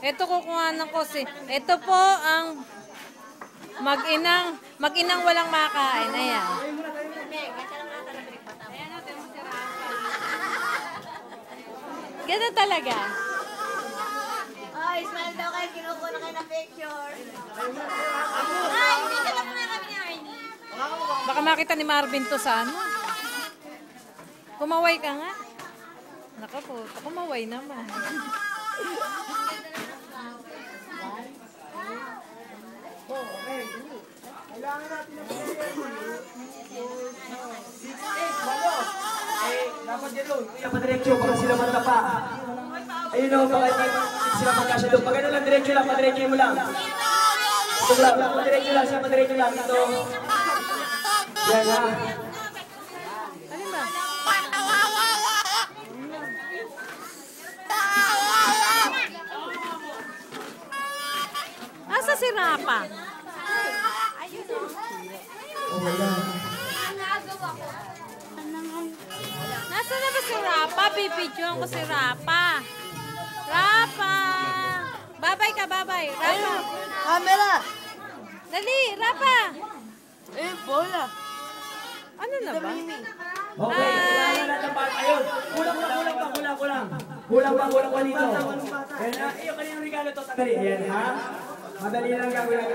Ito kukuhanan ko si... Ito po ang mag-inang walang makain. Ayan. Ganda talaga. Ay, smile daw kayo. Kinukuha na kayo na picture. Ay, hindi ka lang kami ni Arnie. Baka makita ni Marvin to sa ano. Kumaway ka nga. Naka po, kumaway naman. Kailangan natin ng dapat yan doon. Kuya, padiretso para sila matapa. Ayun o, baka hindi sila magkasya doon. Pag ano lang, diretso lang, padiretso mo lang. Ito lang, padiretso lang siya, padiretso lang. Ito. Yan ha. Ano ba? Asa si Rapa? Nasa na ba si Rapa? Pipidyoan ko si Rapa. Rapa! Babay ka, babay. Rapa. Camera! Dali, Rapa. Bola. Ano na ba? Okay, kailangan natin pa. Ayun, kulang pa dito. Ayan ha, iyo kanyang regalo to. Dali, ayan ha. Madali lang gagawin.